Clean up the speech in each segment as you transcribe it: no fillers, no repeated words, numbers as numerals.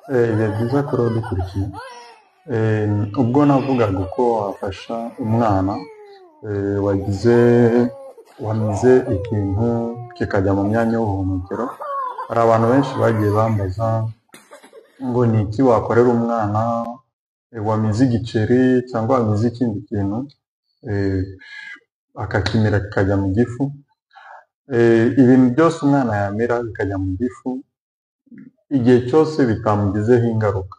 Ibihe byiza kuri uwo dukurikiye. Ubwo navugaga uko wafasha umwana wamize ikintu kikajya mu myanya y'ubuhumekero, hari abantu benshi bagiye bambaza ngo ni iki wakorera umwana wamize igiceri cyangwa wamize ikindi kintu akakimira kikajya mu gifu. Ibintu byose umwana yamira bikajya mu gifu igihe cyose bitamugizeho ingaruka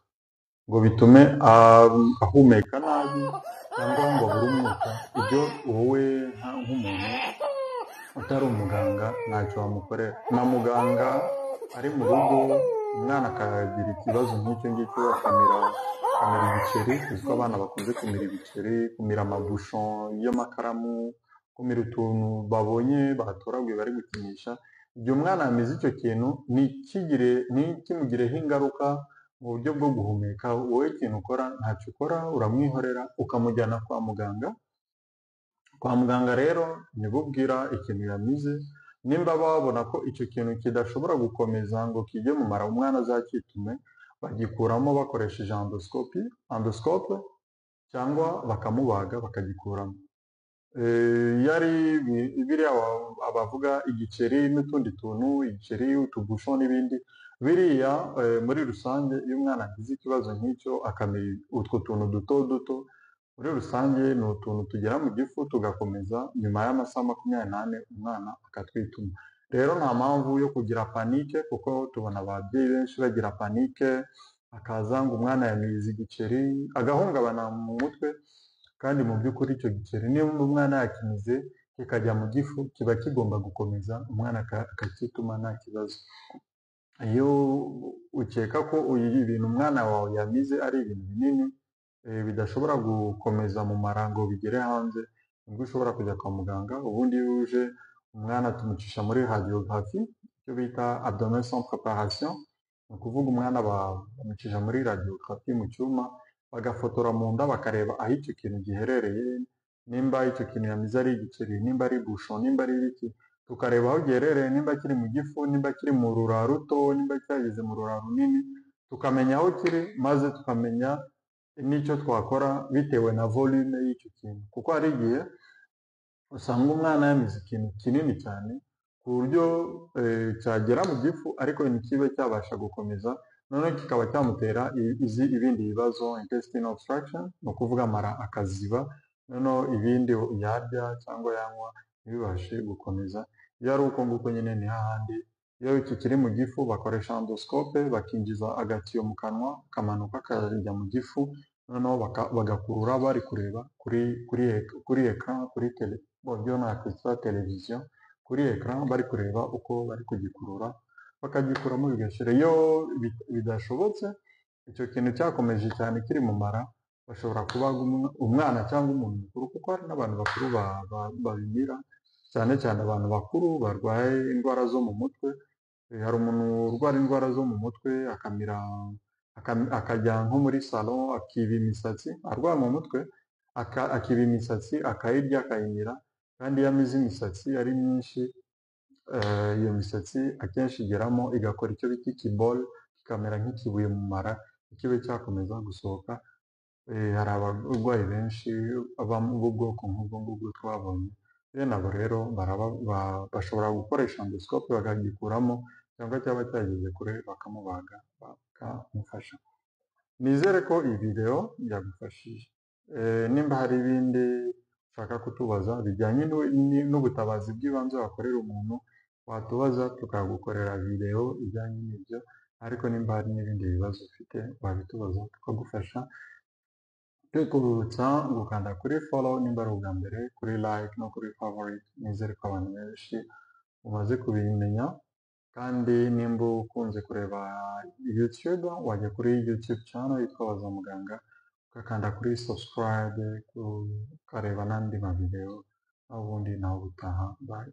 ngo bitume ahumeka nabi cyangwa ngo abure umwuka, ibyo wowe nk'umuntu utari umuganga ntacyo wamukorera. Na muganga ari mu rugo umwana akagira ikibazo nk'icyo ngicyo akamira ibiceri, kuko abana bakunze kumira ibiceri, kumira amabusho y'amakaramu, kumira utuntu babonye batoraguye bari gukinisha. Igihe umwana yamize icyo kintu ntikimugireho ingaruka mu buryo bwo guhumeka, wowe ikintu ukora ntacyo ukora, uramwihorera ukamujyana kwa muganga. Kwa muganga rero nibo ubwira ikintu yamize, nimba babona ko icyo kintu kidashobora gukomeza ngo kijye mu mara umwana azakitume, bagikuramo bakoresheje endoscope cyangwa bakamubaga bakagikuramo. Iyo ari biriya abavuga igiceri n'utundi tuntu, igiceri, utubusho n'ibindi, biriya muri rusange iyo umwana agize ikibazo nk'icyo akamira utwo tuntu duto duto, muri rusange ni utuntu tugera mu gifu tugakomeza nyuma y'amasaha 24 umwana akatwituma. Rero nta mpamvu yo kugira panike, kuko tubona ababyeyi benshi bagira panike, akaza ngo umwana yamize igiceri agahungabana mu mutwe, kandi mu by'ukuri icyo giceri niba umwana yakimize kikajya mu gifu kiba kigomba gukomeza, umwana akacyituma nta kibazo. Iyo ukeka ko ibintu umwana wawe yamize ari ibintu binini bidashobora gukomeza mu mara ngo bigere hanze, nibwo ushobora kujya kwa muganga. Ubundi iyo uje umwana tumucisha muri radiography, icyo bita abdomen sans préparation, ni ukuvuga umwana bamucisha muri radiography mu cyuma, bagafotora mu nda bakareba aho icyo kintu giherereye, nimba icyo kintu yamize ari igiceri, nimba ari busho, nimba ari ibiki, tukareba aho giherereye, nimba kiri mu gifu, nimba kiri mu rura ruto, nimba cyageze mu rura runini, tukamenya aho kiri, maze tukamenya n'icyo twakora bitewe na volume y'icyo kintu. Kuko hari igihe usanga umwana yamize ikintu kinini cyane ku buryo cyagera mu gifu ariko ntikibe cyabasha gukomeza, noneho kikaba cyamutera ibindi bibazo, intestinal obstruction, ni ukuvuga amara akaziba, noneho ibindi yarya cyangwa yanywa ntibibashe gukomeza. Iyo ari uko nguko nyine ni hahandi, iyo iki kiri mu gifu bakoresha endoscope, bakinjiza agatiyo mu kanwa kamanuka kajya mu gifu, noneho bagakurura bari kureba kuri ekran, kuri televiziyo, kuri ekran bari kureba uko bari kugikurura, bakagikuramo bigashira. Iyo bidashobotse, icyo kintu cyakomeje cyane kiri mu mara, bashobora kubaga umwana cyangwa umuntu mukuru, kuko hari n'abantu bakuru babimira, cyane cyane abantu bakuru barwaye indwara zo mu mutwe. Hari umuntu urwara indwara zo mu mutwe akamira, akajya nko muri salon akiba imisatsi, arwara mu mutwe akiba imisatsi akayirya akayimira, kandi iyo amize imisatsi ari myinshi, iyo misatsi akenshi igeramo igakora icyo bita ikibolo, kikamera nk'ikibuye mu mara, ikibe cyakomeza gusohoka. Hari abarwayi benshi b'ubwoko nk'ubwo ngubwo twabonye, bene abo rero bashobora gukoresha endoscope bakagikuramo, cyangwa cyaba cyageze kure bakamubaga bakamufasha. Nizere ko iyi video yagufashije. Nimba hari ibindi ushaka kutubaza bijyanye n'ubutabazi bw'ibanze wakorera umuntu, watubaza tukagukorera video ijyanye n'ibyo, ariko nimba hari n'ibindi bibazo ufite wabitubaza tukagufasha. Twikubutsa gukanda kuri follow nimba ari ubwa mbere, kuri like no kuri favorite. Nizere ko abantu benshi umaze kubimenya, kandi nimba ukunze kureba YouTube wajya kuri YouTube channel yitwa Baza Muganga, ugakanda kuri subscribe ukareba n'andi ma video, ubundi nawe ubutaha. Bye.